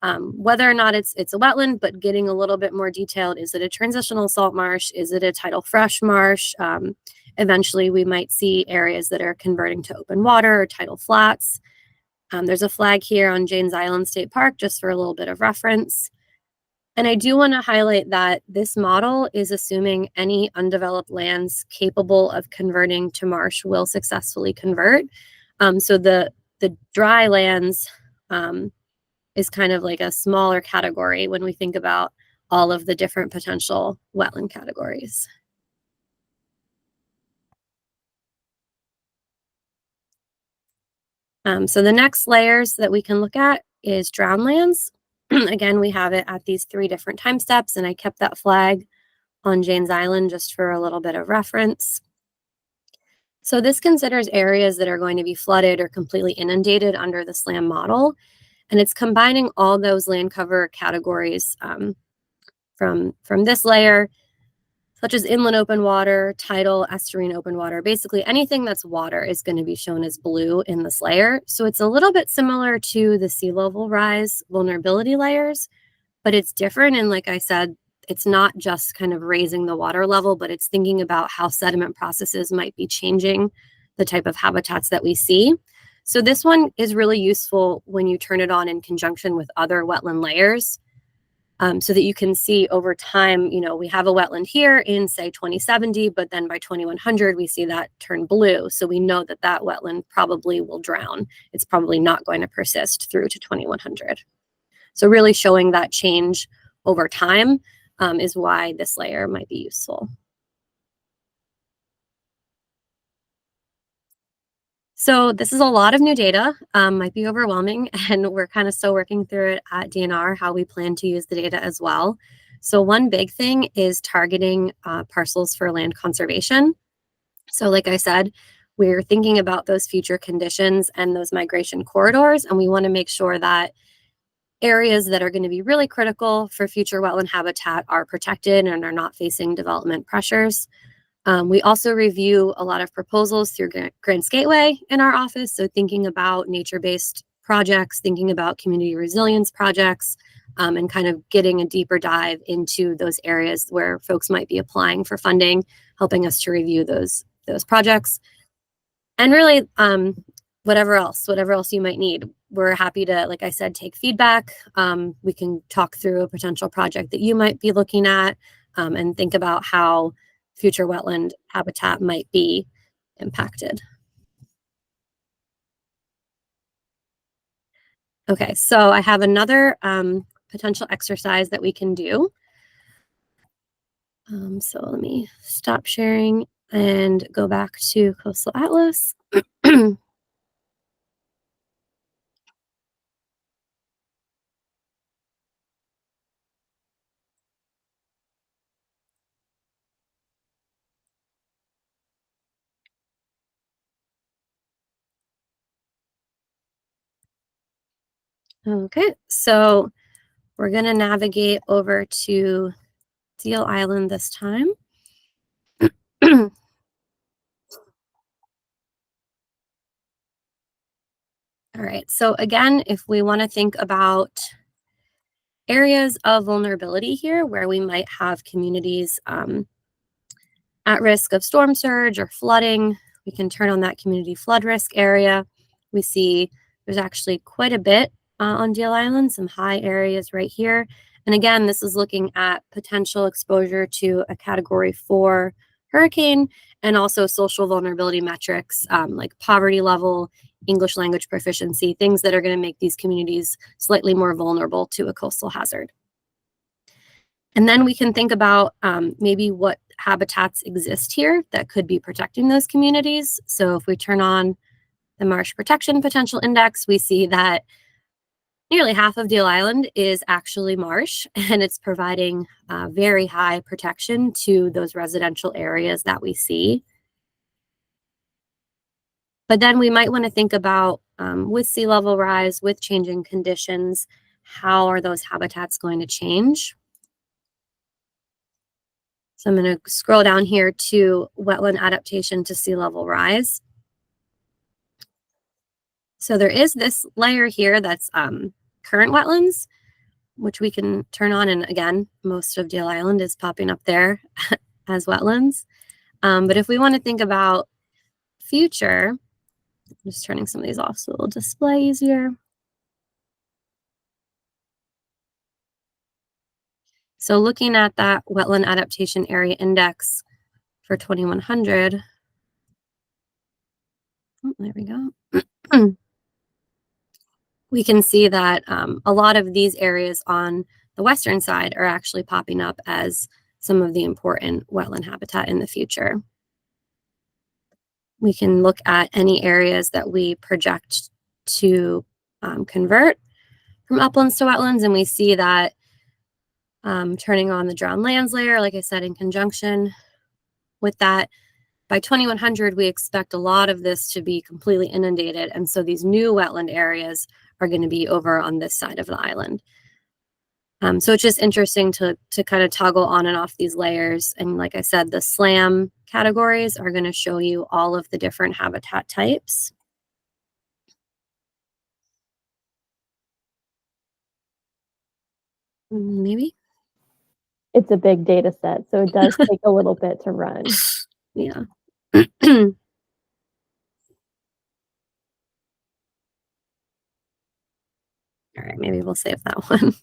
whether or not it's a wetland, but getting a little bit more detailed. Is it a transitional salt marsh? Is it a tidal fresh marsh? Eventually, we might see areas that are converting to open water or tidal flats. There's a flag here on Janes Island State Park, just for a little bit of reference. And I do want to highlight that this model is assuming any undeveloped lands capable of converting to marsh will successfully convert. So the dry lands is kind of like a smaller category when we think about all of the different potential wetland categories. So the next layers that we can look at is drowned lands. Again, we have it at these 3 different time steps, and I kept that flag on Janes Island just for a little bit of reference. So this considers areas that are going to be flooded or completely inundated under the SLAM model, and it's combining all those land cover categories from this layer, such as inland open water, tidal, estuarine open water. Basically, anything that's water is going to be shown as blue in this layer. So it's a little bit similar to the sea level rise vulnerability layers, but it's different. And like I said, it's not just kind of raising the water level, but it's thinking about how sediment processes might be changing the type of habitats that we see. So this one is really useful when you turn it on in conjunction with other wetland layers. So that you can see over time, we have a wetland here in, say, 2070, but then by 2100, we see that turn blue. So we know that that wetland probably will drown. It's probably not going to persist through to 2100. So really showing that change over time is why this layer might be useful. So this is a lot of new data, might be overwhelming, and we're kind of still working through it at DNR, how we plan to use the data as well. So one big thing is targeting parcels for land conservation. So like I said, we're thinking about those future conditions and those migration corridors, and we want to make sure that areas that are going to be really critical for future wetland habitat are protected and are not facing development pressures. We also review a lot of proposals through Grants Gateway in our office. So thinking about nature-based projects, thinking about community resilience projects, and kind of getting a deeper dive into those areas where folks might be applying for funding, helping us to review those projects. And really, whatever else you might need. We're happy to, like I said, take feedback. We can talk through a potential project that you might be looking at and think about how future wetland habitat might be impacted. Okay, so I have another potential exercise that we can do. So let me stop sharing and go back to Coastal Atlas. Okay, so we're going to navigate over to Deal Island this time. All right, so again, if we want to think about areas of vulnerability here where we might have communities at risk of storm surge or flooding, we can turn on that community flood risk area. We see there's actually quite a bit on Deal Island, some high areas right here. And again, this is looking at potential exposure to a Category 4 hurricane and also social vulnerability metrics like poverty level, English language proficiency, things that are going to make these communities slightly more vulnerable to a coastal hazard. And then we can think about maybe what habitats exist here that could be protecting those communities. So if we turn on the Marsh Protection Potential Index, we see that nearly half of Deal Island is actually marsh, and it's providing very high protection to those residential areas that we see. But then we might want to think about, with sea level rise, with changing conditions, how are those habitats going to change? So I'm going to scroll down here to wetland adaptation to sea level rise. So there is this layer here that's current wetlands. which we can turn on. And again, most of Deal Island is popping up there as wetlands. But if we want to think about future, I'm just turning some of these off so it'll display easier. So looking at that wetland adaptation area index for 2100, oh, there we go. We can see that a lot of these areas on the western side are actually popping up as some of the important wetland habitat in the future. We can look at any areas that we project to convert from uplands to wetlands, and we see that turning on the drowned lands layer, like I said, in conjunction with that, by 2100, we expect a lot of this to be completely inundated. And so these new wetland areas are going to be over on this side of the island. So it's just interesting to kind of toggle on and off these layers. And like I said, the SLAM categories are going to show you all of the different habitat types. Maybe. It's a big data set, so it does take a little bit to run. Yeah. All right, maybe we'll save that one.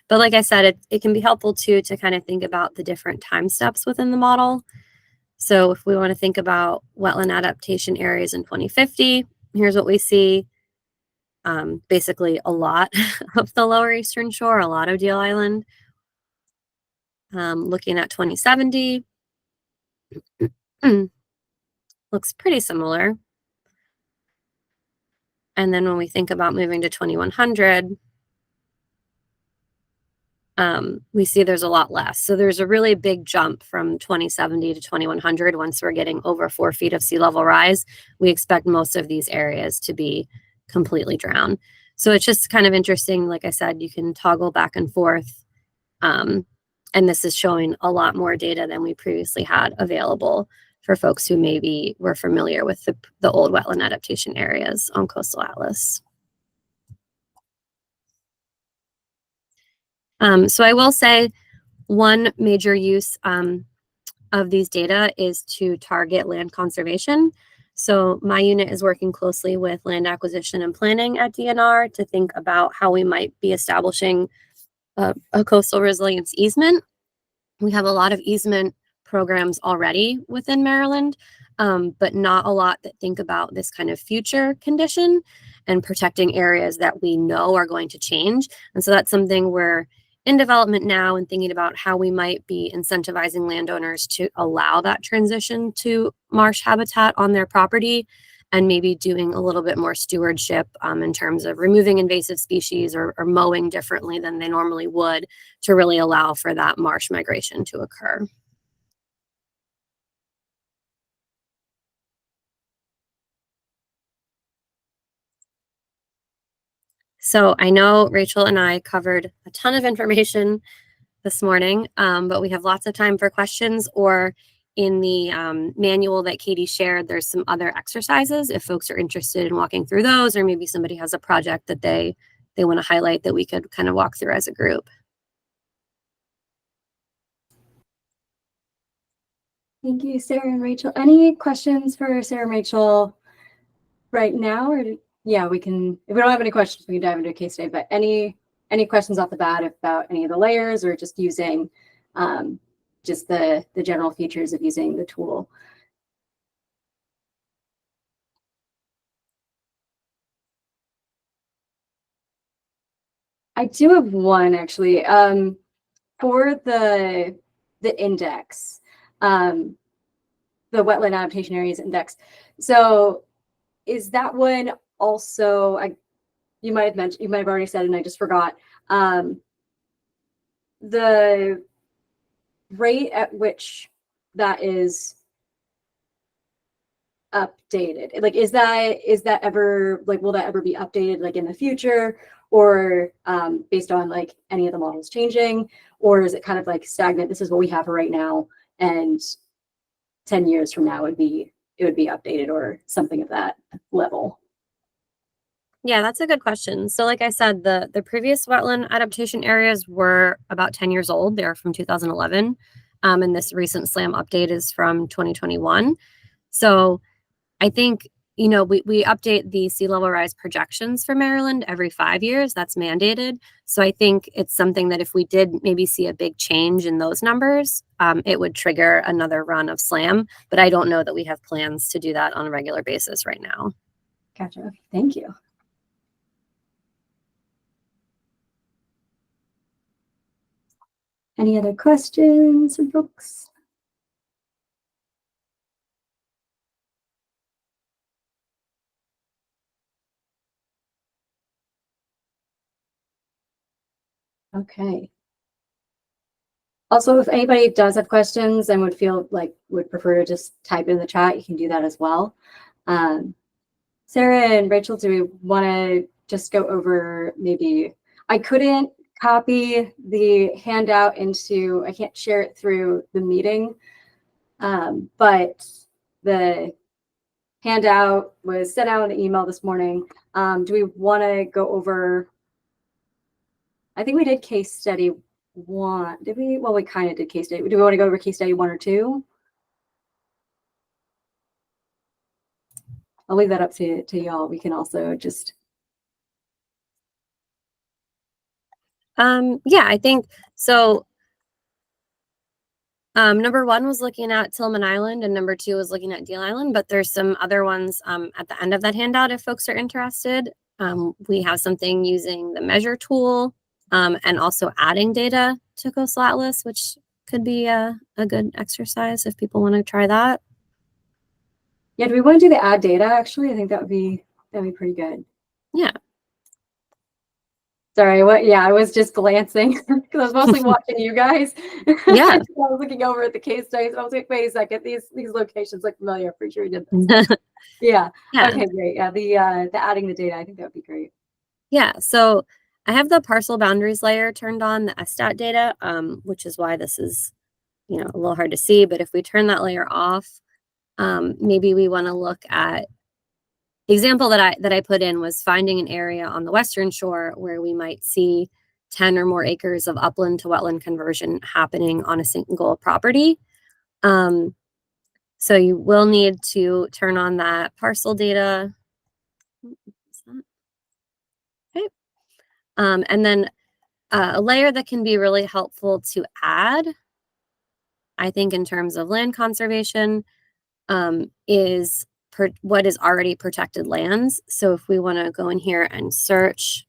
But like I said, it can be helpful too to kind of think about the different time steps within the model. So if we want to think about wetland adaptation areas in 2050, here's what we see. Basically a lot of the lower eastern shore, a lot of Deal Island. Looking at 2070, looks pretty similar. And then when we think about moving to 2100, we see there's a lot less. So there's a really big jump from 2070 to 2100. Once we're getting over 4 feet of sea level rise, we expect most of these areas to be completely drowned. So it's just kind of interesting. Like I said, you can toggle back and forth. And this is showing a lot more data than we previously had available for folks who maybe were familiar with the old wetland adaptation areas on Coastal Atlas. So I will say one major use of these data is to target land conservation. So my unit is working closely with land acquisition and planning at DNR to think about how we might be establishing a coastal resilience easement. We have a lot of easement programs already within Maryland, but not a lot that think about this kind of future condition and protecting areas that we know are going to change. And so that's something we're in development now and thinking about how we might be incentivizing landowners to allow that transition to marsh habitat on their property, and maybe doing a little bit more stewardship in terms of removing invasive species or mowing differently than they normally would to really allow for that marsh migration to occur. So I know Rachel and I covered a ton of information this morning, but we have lots of time for questions, or in the manual that Katie shared, there's some other exercises if folks are interested in walking through those, or maybe somebody has a project that they want to highlight that we could kind of walk through as a group. Thank you, Sarah and Rachel. Any questions for Sarah and Rachel right now? Or yeah, we can, if we don't have any questions, we can dive into a case study, but any questions off the bat about any of the layers, or just using just the general features of using the tool? I do have one actually, for the index, the wetland adaptation areas index. So is that one also, you might have mentioned, you might have already said, and I just forgot, the rate at which that is updated, like, is that ever, like, will that ever be updated, like, in the future, or based on like any of the models changing, or is it kind of like stagnant? This is what we have right now, and 10 years from now it would be updated, or something of that level. Yeah, that's a good question. So like I said, the previous wetland adaptation areas were about 10 years old. They're from 2011. And this recent SLAM update is from 2021. So I think, you know, we update the sea level rise projections for Maryland every 5 years. That's mandated. So I think it's something that if we did maybe see a big change in those numbers, it would trigger another run of SLAM. But I don't know that we have plans to do that on a regular basis right now. Gotcha. Okay, thank you. Any other questions from folks? Okay. Also, if anybody does have questions and would prefer to just type in the chat, you can do that as well. Sarah and Rachel, do we want to just go over maybe, I couldn't copy the handout into, I can't share it through the meeting, but the handout was sent out in an email this morning. Do we want to go over, I think we did case study 1. Did we? Well, we kind of did case study. Do we want to go over case study 1 or 2? I'll leave that up to y'all. We can also just. Yeah, I think so. Number 1 was looking at Tillman Island, and number 2 was looking at Deal Island, but there's some other ones at the end of that handout if folks are interested. We have something using the measure tool and also adding data to Coastal Atlas, which could be a good exercise if people want to try that. Yeah, do we want to do the add data? Actually, I think that'd be pretty good. Yeah. Sorry, I was just glancing because I was mostly watching you guys. Yeah. I was looking over at the case studies. I was like, wait a second, these locations look familiar. Pretty sure we did this. Yeah. Yeah. Okay, great. Yeah, the adding the data, I think that would be great. Yeah. So I have the parcel boundaries layer turned on, the SStat data, which is why this is, you know, a little hard to see. But if we turn that layer off, maybe we want to look at the example that I put in was finding an area on the western shore where we might see 10 or more acres of upland to wetland conversion happening on a single property. So you will need to turn on that parcel data. Okay. And then a layer that can be really helpful to add, I think, in terms of land conservation, is what is already protected lands. So if we want to go in here and search,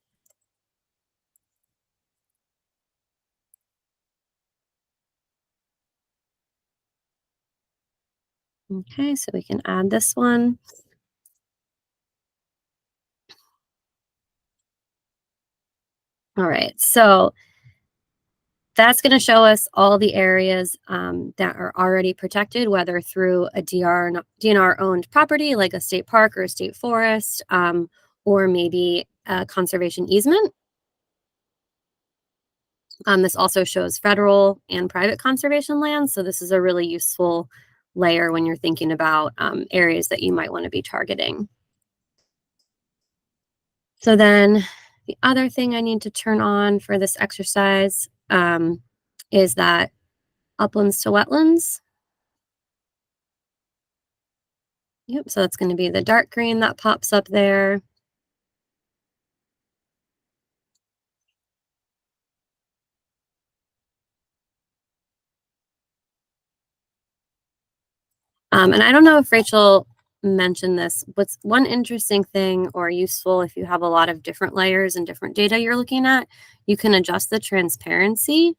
okay, so we can add this one. All right, so that's going to show us all the areas that are already protected, whether through a DNR-owned property like a state park or a state forest, or maybe a conservation easement. This also shows federal and private conservation lands, so this is a really useful layer when you're thinking about areas that you might want to be targeting. So then the other thing I need to turn on for this exercise is that uplands to wetlands. Yep, so that's going to be the dark green that pops up there. And I don't know if Rachel mentioned this. What's one interesting thing or useful if you have a lot of different layers and different data you're looking at, you can adjust the transparency.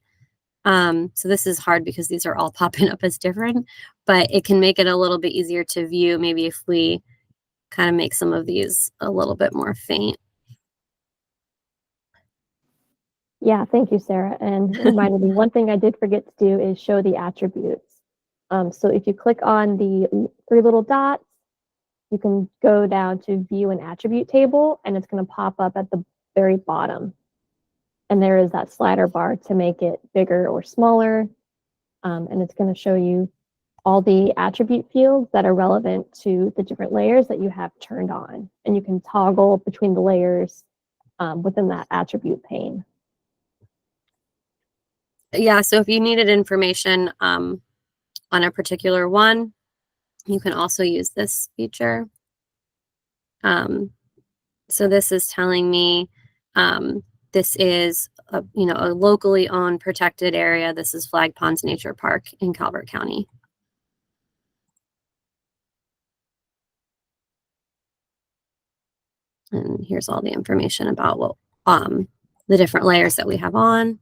So this is hard because these are all popping up as different, but it can make it a little bit easier to view maybe if we kind of make some of these a little bit more faint. Yeah, thank you, Sarah. And reminded me, one thing I did forget to do is show the attributes. So if you click on the 3 little dots, you can go down to view an attribute table, and it's going to pop up at the very bottom. And there is that slider bar to make it bigger or smaller. And it's going to show you all the attribute fields that are relevant to the different layers that you have turned on. And you can toggle between the layers within that attribute pane. Yeah, so if you needed information on a particular one, you can also use this feature. So this is telling me this is a locally owned protected area. This is Flag Ponds Nature Park in Calvert County. And here's all the information about what the different layers that we have on.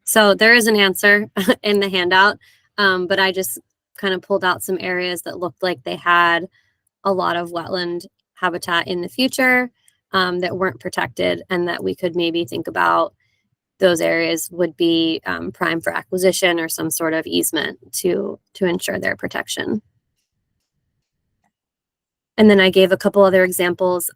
So there is an answer in the handout, but I just kind of pulled out some areas that looked like they had a lot of wetland habitat in the future that weren't protected, and that we could maybe think about those areas would be prime for acquisition or some sort of easement to ensure their protection. And then I gave a couple other examples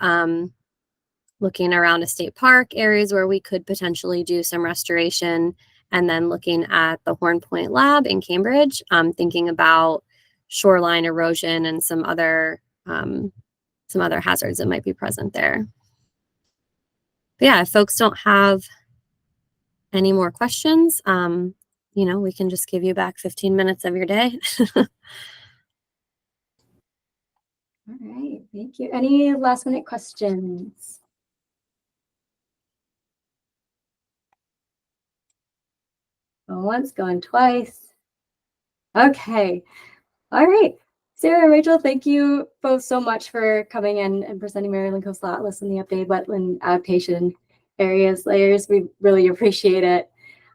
looking around a state park, areas where we could potentially do some restoration, and then looking at the Horn Point Lab in Cambridge, thinking about shoreline erosion and some other hazards that might be present there. But yeah, if folks don't have any more questions, we can just give you back 15 minutes of your day. All right, thank you. Any last minute questions? Going once, going twice. Okay. All right. Sarah and Rachel, thank you both so much for coming in and presenting Maryland Coastal Atlas and the updated wetland adaptation areas layers. We really appreciate it.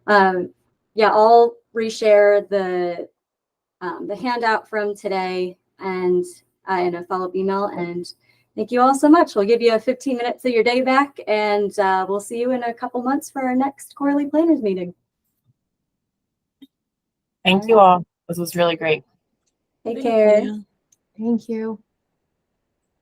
Yeah, I'll reshare the handout from today and in a follow-up email. And thank you all so much. We'll give you 15 minutes of your day back, and we'll see you in a couple months for our next quarterly planners meeting. Thank you all. This was really great. Take care. Thank you.